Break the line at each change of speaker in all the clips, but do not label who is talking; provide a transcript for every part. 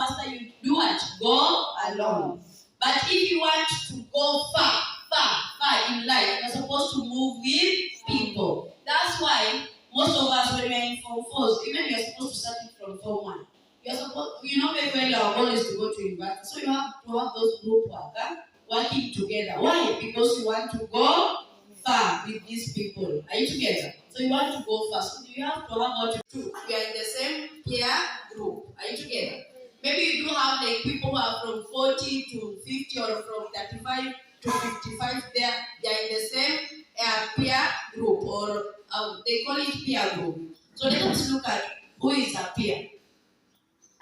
faster, you do what? Go alone. But if you want to go far in life, you're supposed to move with people. That's why most of us, when we're in Form 4, even you're supposed to start it from Form 1. You're supposed, you know very well our goal is to go to university. So you have to have those group work, working together. Why? Because you want to go far with these people. Are you together? So you want to go far. So you have to have what to do. You are in the same peer group. Are you together? Maybe you do have like people who are from 40 to 50 or from 35 to 55 there. They are in the same peer group, or they call it peer group. So let us look at who is a peer.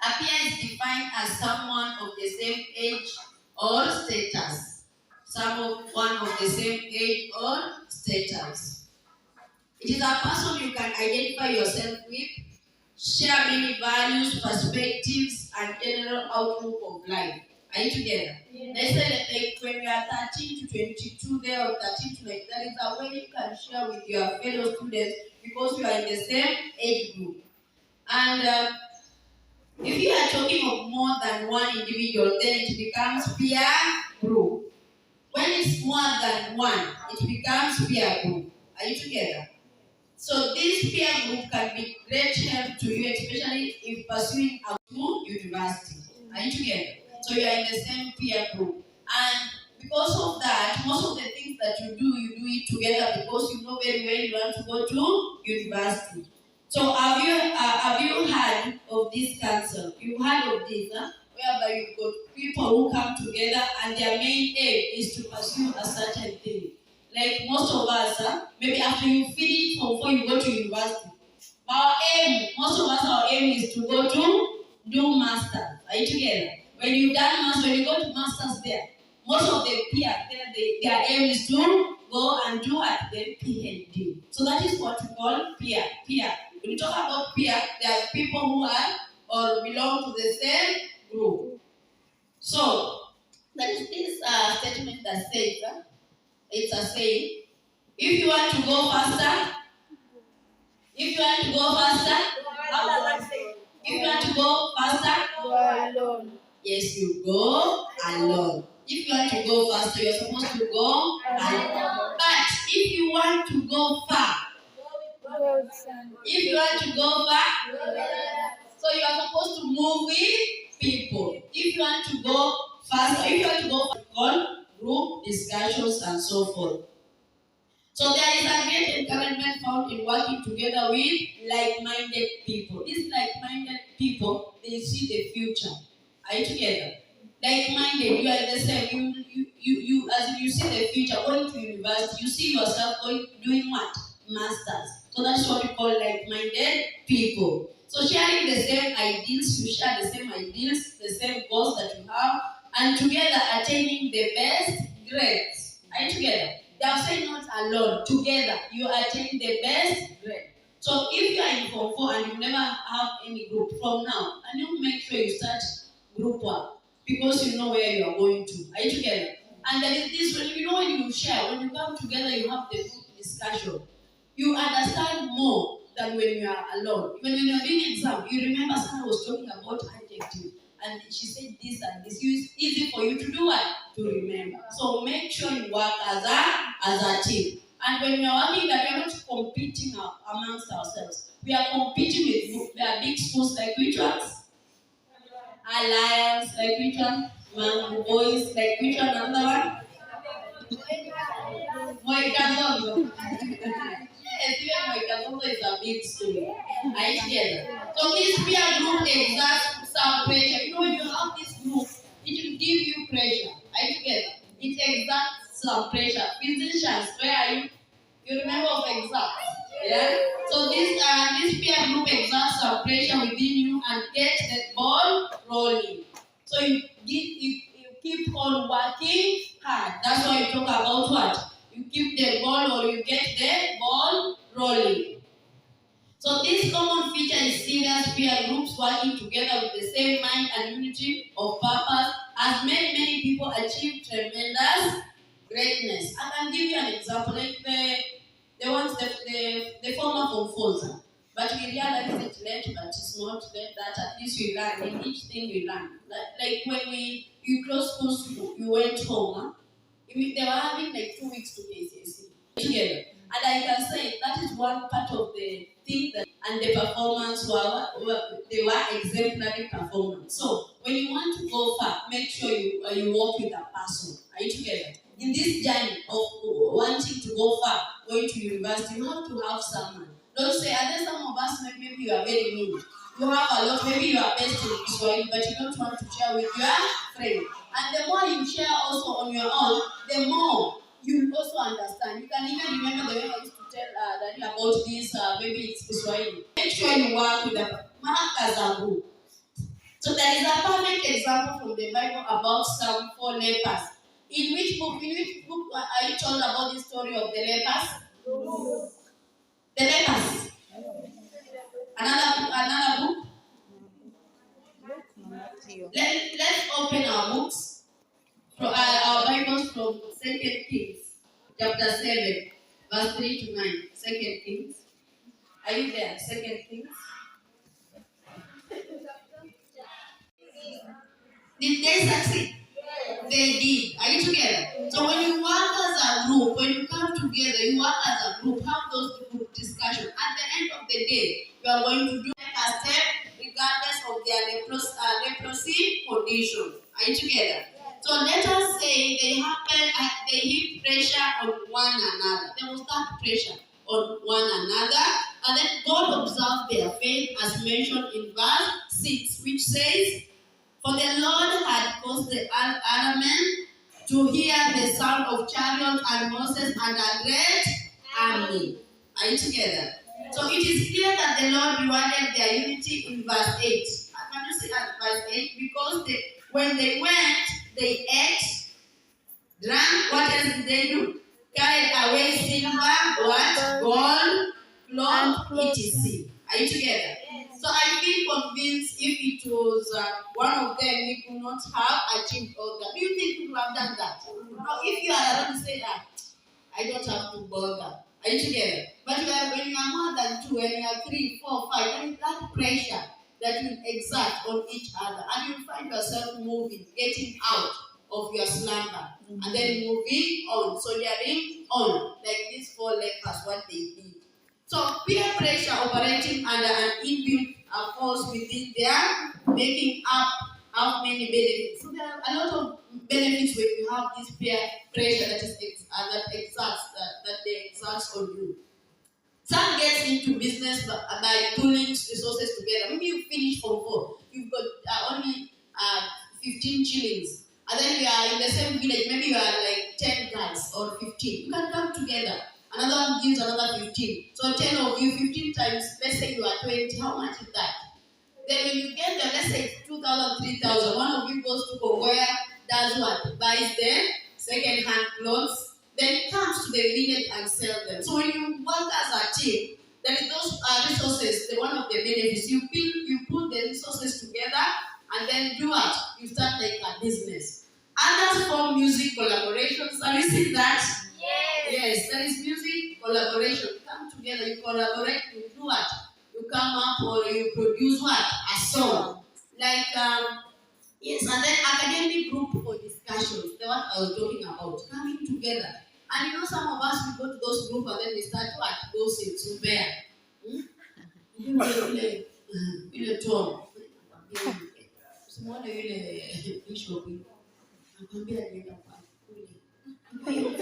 A peer is defined as someone of the same age or status. Someone of the same age or status. It is a person you can identify yourself with, share many values, perspectives, and general outlook of life. Are you together? Yeah. They say that like when you are 13 to 22 there, or 13 to like, that is a way you can share with your fellow students because you are in the same age group. And if you are talking of more than one individual, then it becomes peer group. When it's more than one, it becomes peer group. Are you together? So this peer group can be great help to you, especially if pursuing a good university. Are you together? So you are in the same peer group. And because of that, most of the things that you do it together because you know very well you want to go to university. So have you heard of this council? You heard of this, whereby you've got people who come together and their main aim is to pursue a certain thing. Like most of us, maybe after you finish or before you go to university, most of us, our aim is to go to do masters. Are you together? When you done masters, when you go to masters there, most of the peers their aim is to go and do at the PhD. So that is what we call peer. When you talk about peer, there are people who are or belong to the same group. So that is this statement that says, it's a saying, if you want to go faster, how does that say? If you want to go faster,
go alone.
Yes, you go alone. If you want to go faster, you're supposed to go alone. But if you want to go far, so you are supposed to move with people. If you want to go faster, if you want to go on group discussions and so forth. So there is a great encouragement found in working together with like-minded people. These like-minded people, they see the future. Are you together? Like-minded, you are the same. You as you see the future, going to university, you see yourself doing what? Masters. So that's what we call like-minded people. So sharing the same ideals, you share the same ideals, the same goals that you have, and together attaining the best grades. Are you together? They are saying not alone, together you attain the best grade. So if you are in Form 4 and you never have any group from now, and you make sure you start group work because you know where you are going to. Are you together? And there is this, when you share, when you come together, you have the group discussion. You understand more than when you are alone. Even when you are doing exam, you remember someone was talking about adjective, and she said this and this. It's easy for you to do what? To remember. So make sure you work as a team. And when we are working, that we are not competing amongst ourselves. We are competing with big schools like which ones? Alliance, like which one? Mango Boys, like which one? Another one? Moikazondo. Yes, even Moikazondo is a big school. Are you together? So this peer group exerts some pressure. When you have this group, it will give you pressure. Are you together? It exerts some pressure. Physicians, where are you? You remember of exams? Yeah? So this peer group exerts some pressure within you and get the ball rolling. So you keep on working hard. That's why you talk about what? You keep the ball, or you get the ball rolling. So this common feature is serious peer groups working together with the same mind and unity of purpose has made many people achieve tremendous greatness. I can give you an example, like the former Form 4s. But we realize it late, but it's not late that at least we learn. In each thing we learn. Like when you close school, you went home. Huh? They were having like 2 weeks to KCSE together. And I can say that is one part of the thing that, and the performance they were exemplary performance. So when you want to go far, make sure you work with a person. Are you together? In this journey of wanting to go far, going to university, you have to have someone. Don't say, and then some of us maybe you are very mean. You have a lot, maybe you are best in Swahili, but you don't want to share with your friend. And the more you share also on your own, the more you also understand. You can even remember the way I used to tell Daddy about this, maybe it's Swahili. Make sure you work with the Mahaka group. So there is a perfect example from the Bible about some 4 lepers. In which book are you told about the story of the lepers? The lepers. Another book. Let's open our books, our Bibles from 2 Kings, chapter 7, verse 3 to 9. 2 Kings. Are you there? 2 Kings. Did they succeed? They did. Are you together? So when you work as a group, when you come together, you work as a group, have those group discussions. At the end of the day, you are going to do a step regardless of their leprosy condition. Are you together? So let us say they heap pressure on one another. They will start pressure on one another. And then God observed their faith as mentioned in verse 6, which says, for the Lord had caused the Arameans to hear the sound of chariots and horses and a great army. Are you together? So it is clear that the Lord rewarded their unity in verse 8. Can you see that verse 8? Because when they went, they ate, drank, what else did they do? Carried away silver, what? Gold, cloth, etc. Are you together? So I feel convinced if it was one of them, we could not have achieved all that. Do you think you could have done that? Now, if you are around, say that, I don't have to bother. Are you together? But when you are more than 2, when you are 3, 4, 5, there is that pressure that you exert on each other. And you find yourself moving, getting out of your slumber, and then moving on, soldiering on, like these 4 lepers, what they did. So peer pressure operating under an inbuilt force within there, making up how many benefits. So there are a lot of benefits when you have this peer pressure that they exert on you. Some gets into business by pulling resources together. Maybe you finish from 4, you've got only 15 shillings, and then you are in the same village. Maybe you are like 10 guys or 15. You can come together. Another one gives another 15. So 10 of you, 15 times, let's say you are 20. How much is that? Then when you get there, let's say 2,000, 3,000. One of you goes to where does what? Buys the second-hand clothes, then comes to the village and sell them. So when you work as a team, then those resources, one of the benefits, you put the resources together and then do what? You start like a business. Others form music collaborations. Have you seen that? Yes, there is music collaboration. You come together, you collaborate, you do what? You come up or you produce what? A song. Like, yes, and then academic group for discussions. That's what I was talking about. Coming together. And you know, some of us, we go to those groups and then we start what? Gossip, to bear. Ile Tom. Usimwone yule bishop. Nakwambia nenda kwa kule.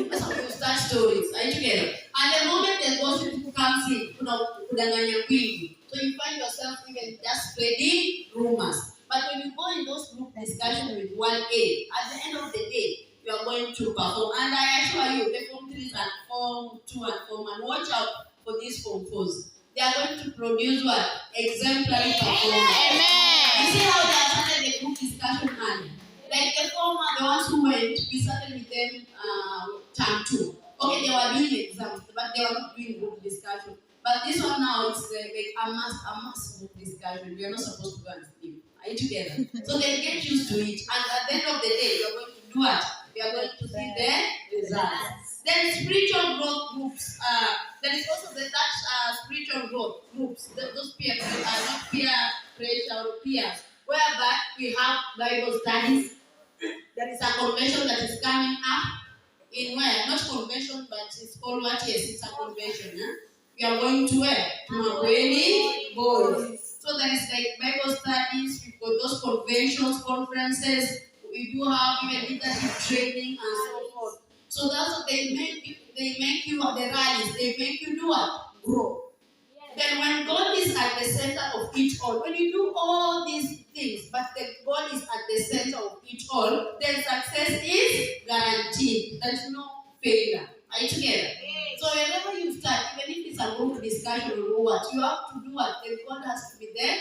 That's how you start stories. Are you together? And the moment the gossip comes in, kudanganya kwingi. So you find yourself even just spreading rumors. But when you go in those group discussions with 1A, at the end of the day, you are going to perform. And I assure you, the Form 3s and Form 2 and Form 1, watch out for these Form 4s. They are going to produce what? Exemplary performance. Amen. You see how they started the group discussion early? Like the former, the ones who went, we started with them term 2. Okay, they were doing exams, but they were not doing group discussion. But this one now is like a mass group discussion. We are not supposed to go and sleep. Are you together? So they get used to it. And at the end of the day, we are going to do what? We are going to see the results. Then spiritual growth groups. There is also that spiritual growth groups. Bible studies. There is a convention that is coming up in where? Not convention, but it's called what? Yes, it's a convention. Huh? We are going to where? To Mabueni Boys. So there is like Bible studies, we've got those conventions, conferences, we do have even leadership training and so forth. So that's what they make you the rallies, they make you do what? Grow. Then when God is at the center of it all, when you do all these things, but God is at the center of it all, then success is guaranteed. There's no failure. Are you together? Yes. So whenever you start, even if it's a group discussion or what, you have to do what? Then God has to be there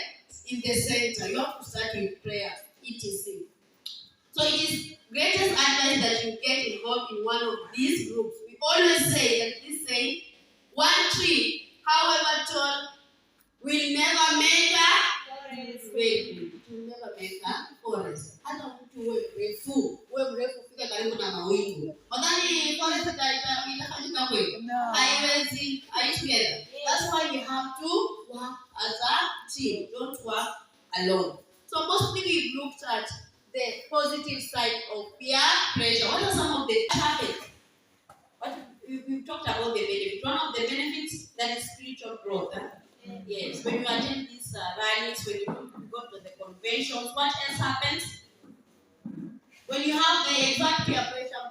in the center. You have to start with prayer, etc. So it is greatest advice that you get involved in one of these groups. We always say that this saying, one tree, however tall, will never make a forest. Will never make a forest. Hata mtu uwe mrefu fika karibu na mawingu. Madhani forest itafanyika kweli? No. Haiwezi. Are you together? Yes. That's why you have to work as a team. Don't work alone. So mostly we've looked at the positive side of peer pressure. What are some of the benefits? We've talked about the benefits. One of the benefits that is spiritual growth. Huh? Yes. When you attend these rallies, when you go to the conventions, what else happens? When you have the exact peer pressure,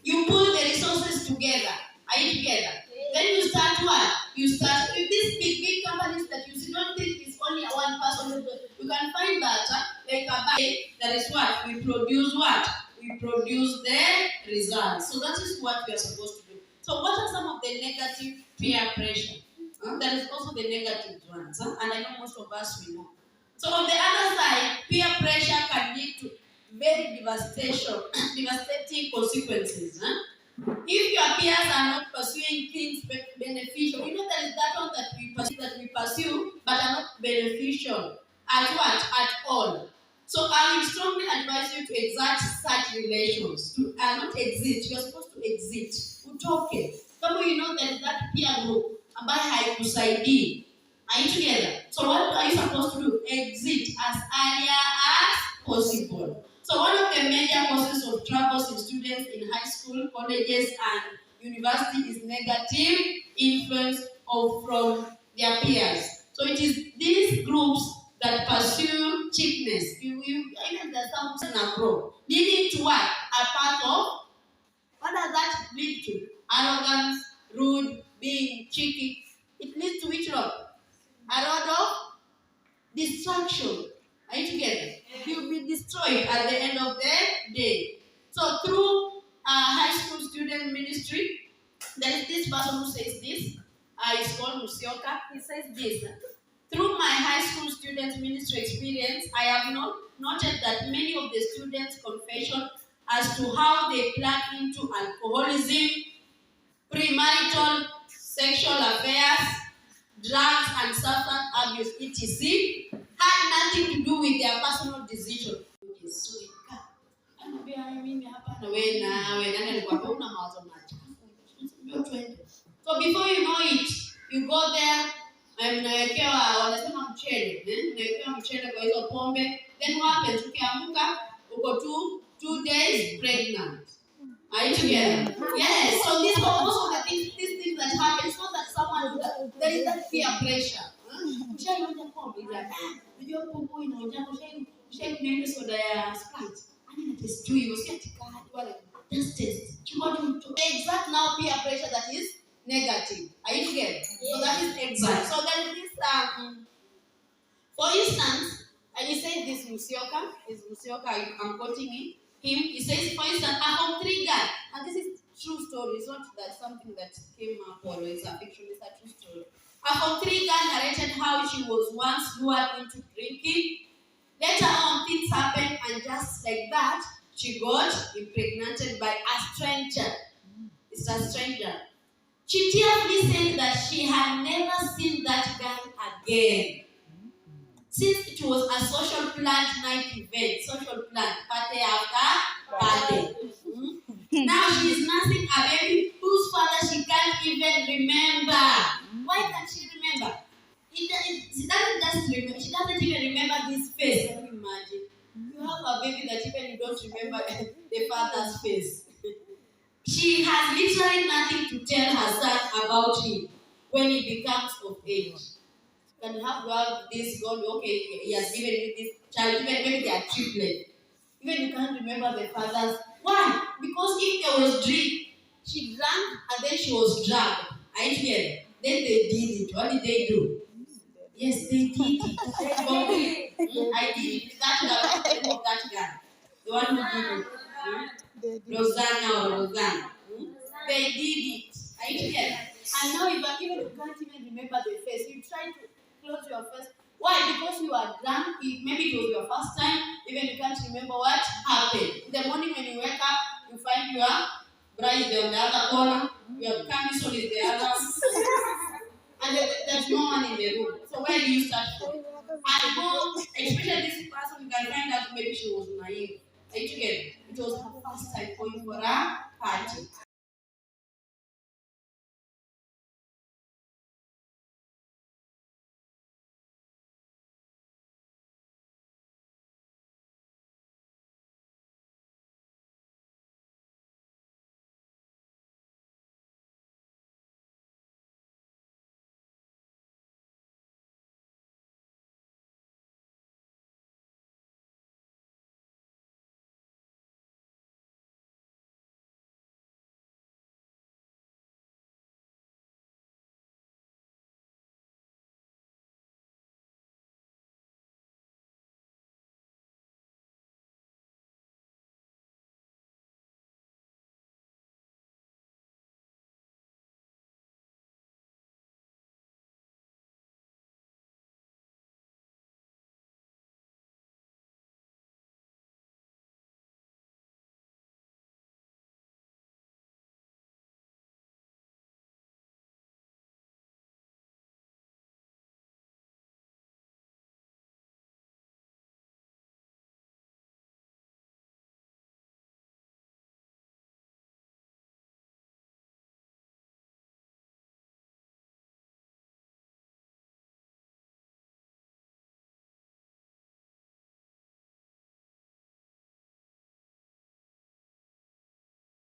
you put the resources together. Are you together? Yes. Then you start what? You start with these big companies that you don't think it's only one person. You can find that like a bag that is what? We produce what? We produce the results. So that is what we are supposed to do. So what are some of the negative peer pressure? That is also the negative ones. And I know most of us will know. So on the other side, peer pressure can lead to very devastating consequences. If your peers are not pursuing things beneficial, you know there is that one that we pursue but are not beneficial at what? At all. So I will strongly advise you to exert such relations. To not exit. You are supposed to exit. Utoke. Kama you know there is that peer group ambayo haikusaidii. Are you together? So what are you supposed to do? Exit as earlier as possible. So one of the major causes of troubles in students in high school, colleges, and university is negative influence from their peers. So it is these groups that pursue cheapness. Even there's some in a group leading to what? A part of what does that lead to? Arrogance, rude, being cheeky. It leads to which road? A road of destruction. Are you together? You'll be destroyed at the end of the day. So through high school student ministry, there is this person who says this. It's called Musioka. He says this. Through my high school student ministry experience, I have noted that many of the students' confession as to how they plug into alcoholism, premarital sexual affairs, drugs and substance abuse, etc., had nothing to do with their personal decision. So before you know it, you go there and wanasema mchele kwa hizo pombe, then what happens? Ukiamuka uko 2 days pregnant. Are you together? Yes. So these are most of these things that happen. It's not that someone there is that peer pressure. Ushaionja pombe ile. Unajua pombe inaonja ushaikunywa soda ya Sprite. Ani na taste hiyo si atikadi wala just taste. Exact now peer pressure that is negative. Are you together? Yes. So that is exact. So there is this for instance, and he said this Musioka, I'm quoting him. He says, for instance, a Form 3 girl, and this is true story, it's not that something that came up or it's a fiction, it's a true story. A Form 3 girl narrated how she was once lured into drinking. Later on, things happened, and just like that, she got impregnated by a stranger. It's a stranger. She tearfully said that she had never seen that girl again. Since it was a social planned night event, party after party. Now she is nursing a baby whose father she can't even remember. Why can't she remember? She doesn't even remember his face. Can you imagine? You have a baby maybe that even you don't remember the father's face. She has literally nothing to tell her son about him when he becomes of age. Can you have to have this God? Okay, he has given you this child, even maybe they are triplets. Even you can't remember the father's. Why? Because if there was drink, she drank and then she was drugged. I hear. Then they did it. What did they do? Yes, they did it. I did it. That girl, the name of that guy. The one who did it. Rosanna or Rosanna. They did it. I hear. And now even you can't even remember the face. You try to close your face. Why? Because you are drunk. Maybe it was your first time. Even you can't remember what happened. In the morning when you wake up, you find your bride is on the other corner. Your camisole is the other. And there's no one in the room. So where do you start from? And go, especially this person, you can find out maybe she was naive. Are you together?